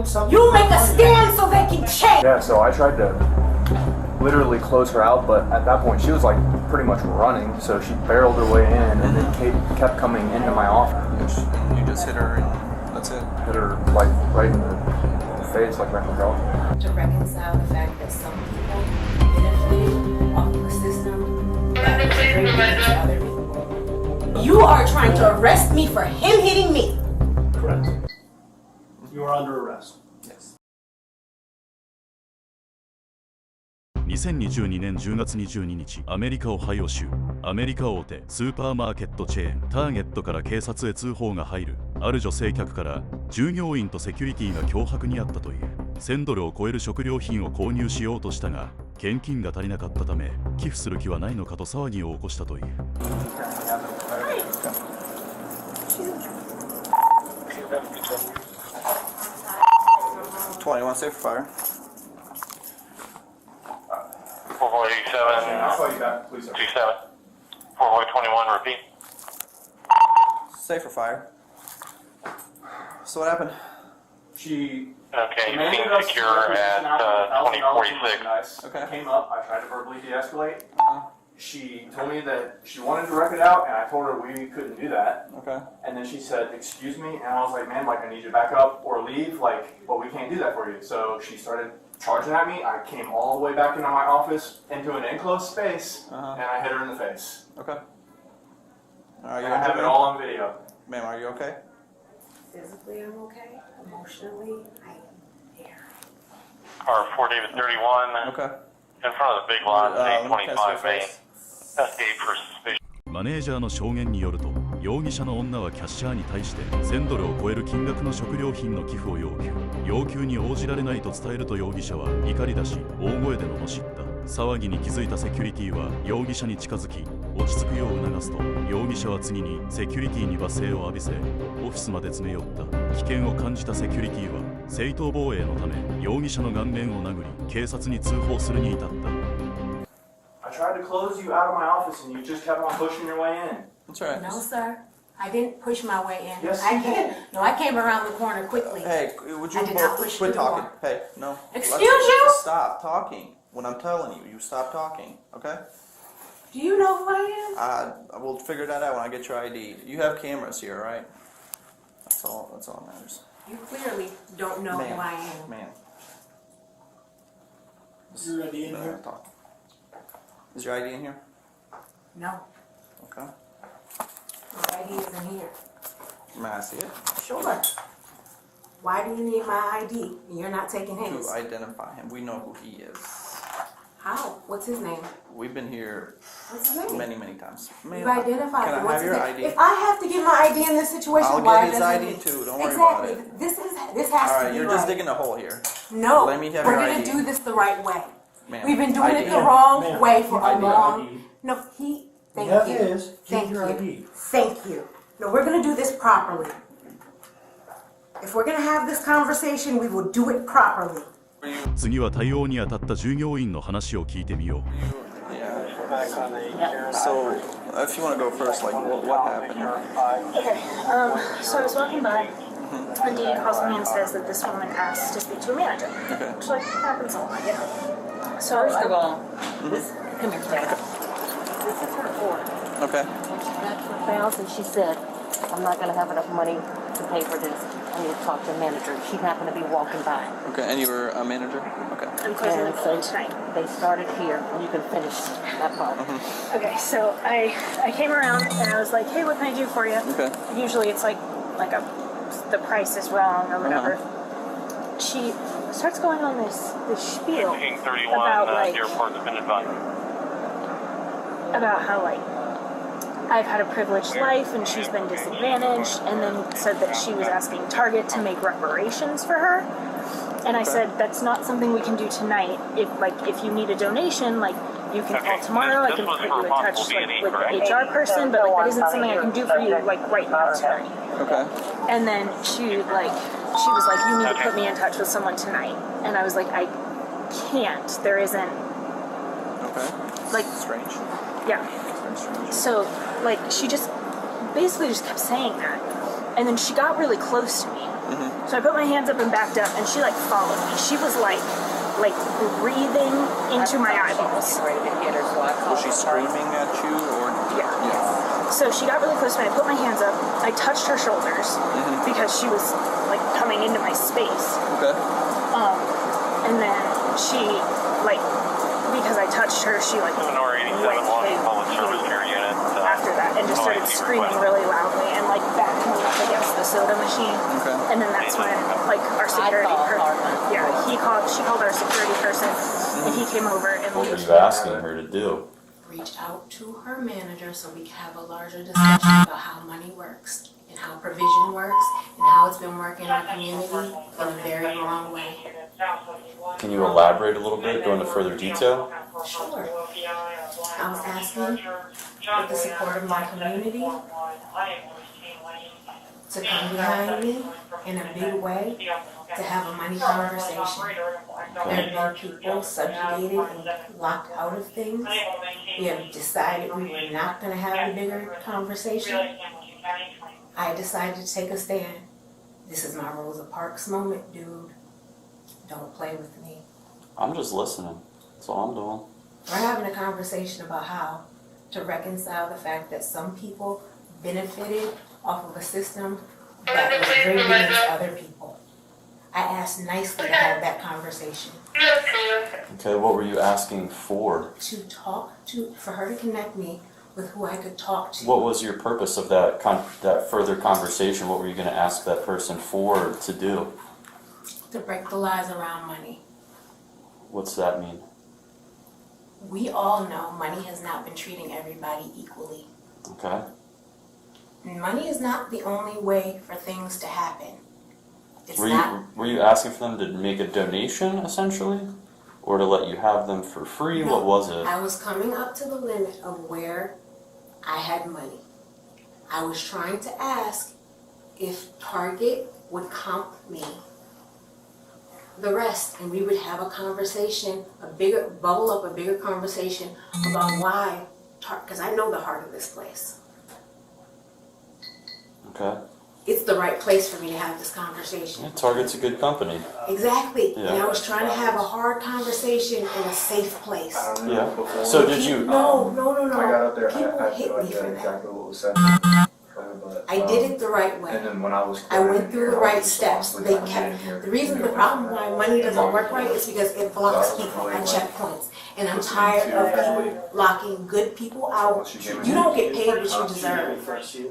something. You make a stand so they can change. Yeah, so I tried to literally close her out, but at that point she was like pretty much running, so she barreled her way in and then kept coming into my office. You just hit her and that's it? Hit her like right in the face, like right in the jaw. To reconcile the fact that some people benefited off of the system that was very good to other people. You are trying to arrest me for him hitting me. Correct. You are under arrest. Yes. 2022年10月22日、アメリカ・オハイオ州、アメリカ大手スーパーマーケットチェーンターゲットから警察へ通報が入る。ある女性客から従業員とセキュリティが脅迫にあったという。$1000を超える食料品を購入しようとしたが、現金が足りなかったため寄付する気はないのかと騒ぎを起こしたという。21 safe fire. 487, 27, 421, repeat. Safer fire. So what happened? She Okay, you demanded seem us secure to at $1,000 in 2046. merchandise. Okay. I came up, I tried to verbally de-escalate. She told me that she wanted to wreck it out, and I told her we couldn't do that. Okay. And then she said, "Excuse me," and I was like, "Man, like I need you to back up or leave, like, but we can't do that for you." So she started charging at me. I came all the way back into my office, into an enclosed space, and I hit her in the face. Okay. Are you And I have it okay? all on video. Ma'am, are you okay? Physically, I'm okay. Emotionally, I am there. Car 4 David 31, Okay. in front of the big lot, Let me test your 825 Main. face. Escape for suspicion. マネージャーの証言によると、容疑者の女はキャッシャーに対して$1000を超える金額の食料品の寄付を要求。要求に応じられないと伝えると容疑者は怒り出し、大声で罵った。騒ぎに気づいたセキュリティは容疑者に近づき、落ち着くよう促すと、容疑者は次にセキュリティに罵声を浴びせ、オフィスまで詰め寄った。危険を感じたセキュリティは正当防衛のため容疑者の顔面を殴り、警察に通報するに至った。I tried to close you out of my office, and you just kept on pushing your way in. That's all right. No, sir. I didn't push my way in. Yes, I you came. did. No, I came around the corner quickly. Hey, would you I did not both push quit through the talking? wall. Hey, no. Excuse Let's you? Stop talking. When I'm telling you, you stop talking, okay? Do you know who I am? I will figure that out when I get your ID. You have cameras here, right? That's all that matters. You clearly don't know who I am. Man. Is your ID in here? Talk. Is your ID in here? No, Okay. my ID isn't here. May I see it? Sure. Why do you need my ID? You're not taking his. To identify him. We know who he is. How? What's his name? We've been here What's his name? many times. Man, You identified can him. I What's have your his ID? name? If I have to get my ID in this situation, I'll why get his doesn't ID he? too. Don't worry about Exactly. it. This has All to right, be you're right. just digging a hole here. No, Let me have we're your gonna ID. do this the right way. Ma'am, We've been doing ID. it the wrong Ma'am, way for a ID. long. No, he. Thank have you. his. Keep Thank your you. ID. Thank you. No, we're gonna do this properly. If we're gonna have this conversation, we will do it properly. 次は対応に当たった従業員の話を聞いてみよう。Yeah. So, if you want to go first, like, what happened? Okay, so I was walking by, and Dean calls me and says that this woman asked to speak to a manager. Okay. Which, like, happens a lot, you know. So, First of all, this, come here, Dad. This is her order. Okay. When she got to the house and she said, I'm not going to have enough money to pay for this. I need to talk to a manager. She happened to be walking by. Okay, and you were a manager? Okay. I'm closing the And phone so tonight. they started here, and you can finish that part. Okay, so I came around and I was like, hey, what can I do for you? Okay. Usually it's like the price is wrong or whatever. She starts going on this spiel King 31, about like airport has been advised. about how like I've had a privileged life and she's been disadvantaged, and then said that she was asking Target to make reparations for her. And I said that's not something we can do tonight. If you need a donation, like you can call tomorrow. I can put you in touch with the HR person, but like that isn't something I can do for you like right now tonight. Okay. And then she was like, you need to put me in touch with someone tonight. And I was like, I can't. There isn't. Okay. Like, Strange. yeah. Strange. So, like, she just basically just kept saying that. And then she got really close to me. So I put my hands up and backed up, and she like followed me. She was like breathing into my eyeballs. Was she screaming at you or? Yeah. So she got really close to me. I put my hands up. I touched her shoulders because she was like coming into my space. Okay. And then she like, because I touched her, she like went after that and just started screaming really loudly and like backed me up against the soda machine. Okay. And then that's when like our security person, she called our security person and he came over and What were you asking her to do? Reach out to her manager so we can have a larger discussion about how money works and how provision works and how it's been working in our community in a very wrong way. Can you elaborate a little bit, go into further detail? Sure. I was asking with the support of my community to come behind me in a big way to have a money conversation. There have been people subjugated and locked out of things. We have decided we were not going to have a bigger conversation. I decided to take a stand. This is my Rosa Parks moment, dude. Don't play with me. I'm just listening. That's all I'm doing. We're having a conversation about how to reconcile the fact that some people benefited off of a system that was rigged against other people. I asked nicely to have that conversation. Okay, what were you asking for? For her to connect me with who I could talk to. What was your purpose of that further conversation? What were you going to ask that person for to do? To break the lies around money. What's that mean? We all know money has not been treating everybody equally. Okay. Money is not the only way for things to happen. Were you asking for them to make a donation, essentially? Or to let you have them for free? No, what was it? I was coming up to the limit of where I had money. I was trying to ask if Target would comp me the rest, and we would have a conversation, a bigger conversation about why, because I know the heart of this place. Okay. It's the right place for me to have this conversation. Yeah, Target's a good company. Exactly. Yeah. And I was trying to have a hard conversation in a safe place. Yeah. So did you? No. I got up there. People I hit had no me idea for that. exactly what was said. I did it the right way. And then when I was I went through the right steps. They kept the reason the problem why money doesn't work right is because it blocks people at checkpoints. And I'm tired of people locking good people out. You don't get paid what you deserve.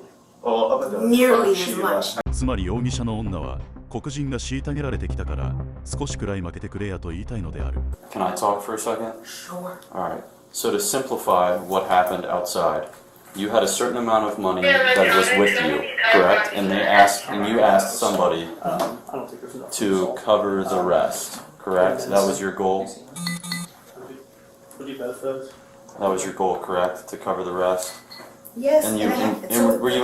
Nearly as much. つまり容疑者の女は黒人が虐げられてきたから少しくらい負けてくれやと言いたいのである。 Can I talk for a second? Sure. Alright. So to simplify what happened outside, you had a certain amount of money that was with you, correct? And you asked somebody to cover the rest, correct? That was your goal? That was your goal, correct? To cover the rest? Yes. And were you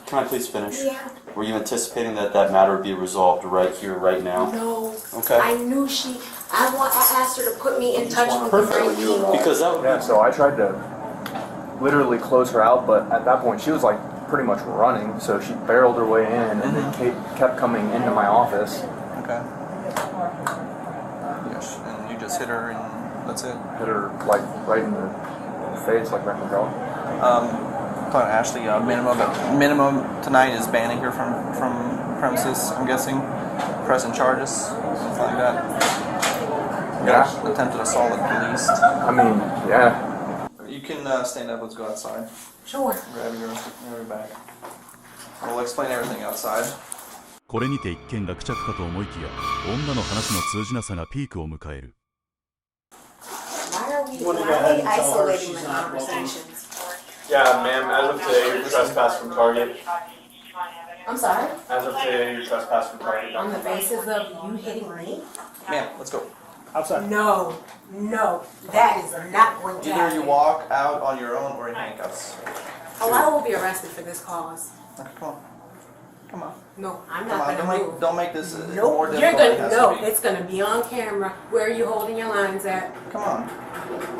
can I please finish? Yeah. Were you anticipating that matter would be resolved right here, right now? No. Okay. I knew I asked her to put me in touch with the right people. Because that Yeah, so I tried to literally close her out, but at that point she was like pretty much running, so she barreled her way in and then kept coming into my office. Okay. Yes, and you just hit her and that's it. Hit her like right in the face, like right in the jaw. Talking to Ashley, minimum tonight is banning her from premises, I'm guessing. Pressing charges, something like that. Yeah. Attempted assault at least. I mean, yeah. You can stand up, let's go outside. Sure. Grab your bag. We'll explain everything outside. これにて一件落着かと思いきや、女の話の通じなさがピークを迎える。 Why are we isolating the conversations? Yeah, ma'am, as of today, you're trespassed from Target. I'm sorry? As of today, you're trespassed from Target. On the basis of you hitting me? Ma'am, let's go. Outside. No, that is not going to Either happen. you walk out on your own or in handcuffs. Oh, I will be arrested for this cause. Okay, come on. No, I'm Come not on, going to move. don't make this more Nope, difficult you're than it gonna has to no. be. It's gonna be on camera. Where are you holding your lines at? Come on.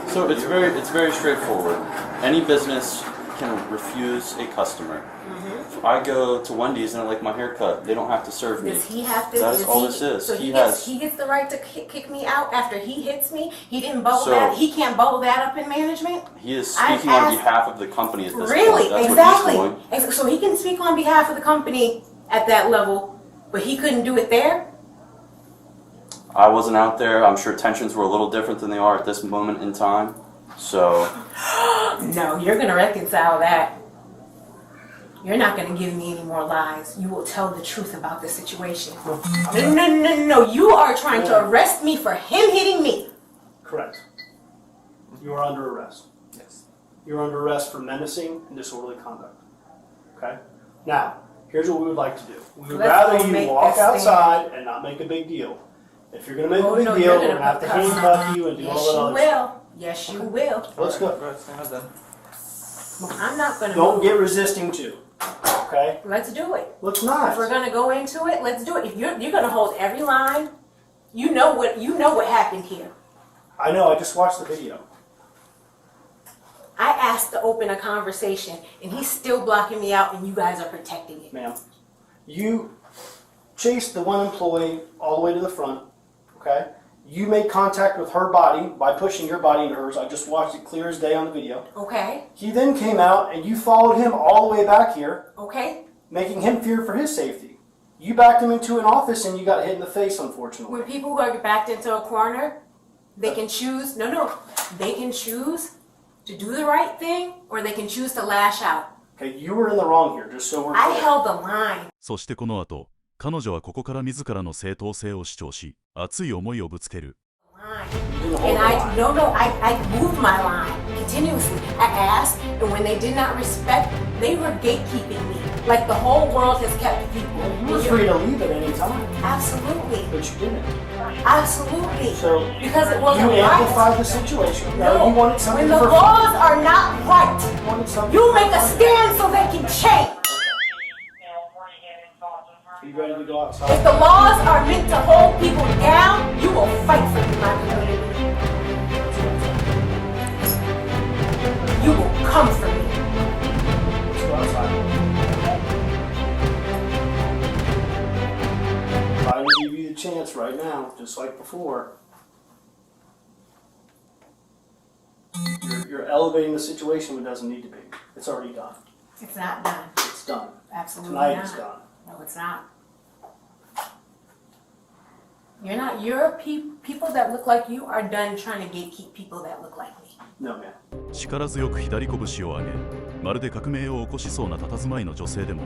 So it's very straightforward. Any business can refuse a customer. If I go to Wendy's and I like my haircut, they don't have to serve me. Does he have to? That is all this is. So he gets the right to kick me out after he hits me. He didn't bubble So- that. He can't bubble that up in management. He is speaking on behalf of the company at this Really? point. That's Exactly. what he's doing. So he can speak on behalf of the company at that level, but he couldn't do it there. I wasn't out there. I'm sure tensions were a little different than they are at this moment in time. So No, you're gonna reconcile that. You're not gonna give me any more lies. You will tell the truth about the situation. No. You are trying to arrest me for him hitting me. Correct. You are under arrest. Yes. You're under arrest for menacing and disorderly conduct. Okay? Now, here's what we would like to do. We would Let's rather go you make walk this thing. outside and not make a big deal. If you're going to make a big No, deal, you're we're going gonna to have to cuss handcuff you and do Yes, all that you other stuff. will. Yes, you will. Let's go. Go ahead, stand up then. Well, I'm not gonna. Don't move. get resisting too. Okay? Let's do it. Let's If not. we're gonna go into it, let's do it. If you're gonna hold every line, you know what happened here. I know, I just watched the video. I asked to open a conversation, and he's still blocking me out, and you guys are protecting it. Ma'am, you chased the one employee all the way to the front, okay? You made contact with her body by pushing your body into hers. I just watched it clear as day on the video. Okay. He then came out and you followed him all the way back here, Okay. making him fear for his safety. You backed him into an office and you got hit in the face, unfortunately. When people are backed into a corner, they can choose. No. They can choose to do the right thing, or they can choose to lash out. Okay, you were in the wrong here, just so we're I clear. held the line. そしてこの後、彼女はここから自らの正当性を主張し、熱い思いをぶつける。You didn't hold And the line. I moved my line continuously. I asked, and when they did not respect, they were gatekeeping me. Like the whole world has kept people. You were free to leave at any time, Absolutely. but you didn't. Absolutely. So Because it wasn't you right. amplified the situation. No, you wanted something When the for laws are not right, You wanted something you for make a stand so they can change. Are you ready to go If outside? the laws are meant to hold people down, you will fight for my community. You will come for me. Let's go outside. I will give you the chance right now, just like before. You're elevating the when it doesn't need to be. It's already done. It's not done. It's done. Absolutely Tonight not. it's done. No, it's not. You're not. You're people that look like you are done trying to gatekeep people that look like me. No, man. 力強く左拳を上げ、まるで革命を起こしそうな佇まいの女性でも、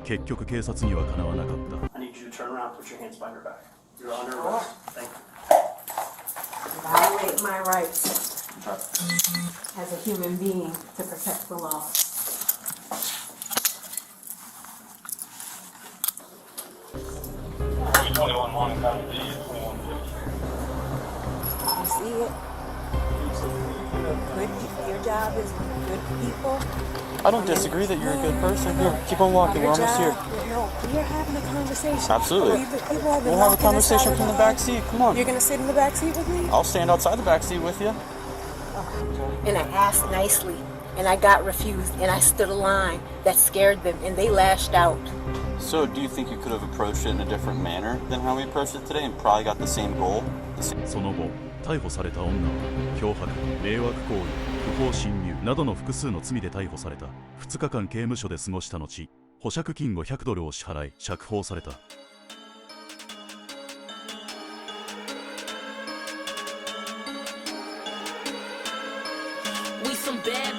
結局警察にはかなわなかった。I need you to turn around, put your hands behind your back. You're under arrest. Thank you. Violate my rights as a human being to protect the law. You see it? Your job is good people. I don't disagree that you're a good person. Here, keep on walking. We're almost here. No, you're having a conversation. Absolutely. People have been We'll have a walking this conversation side from of the back seat. Come on. You're gonna sit in the back seat with me? I'll stand outside the back seat with you. And I asked nicely, and I got refused, and I stood a line that scared them, and they lashed out. So, do you think you could have approached it in a different manner than how we approached it today and probably got the same goal? その後、逮捕された女は脅迫、迷惑行為、不法侵入などの複数の罪で逮捕された。2日間刑務所で過ごした後、保釈金$500を支払い釈放された。We some bad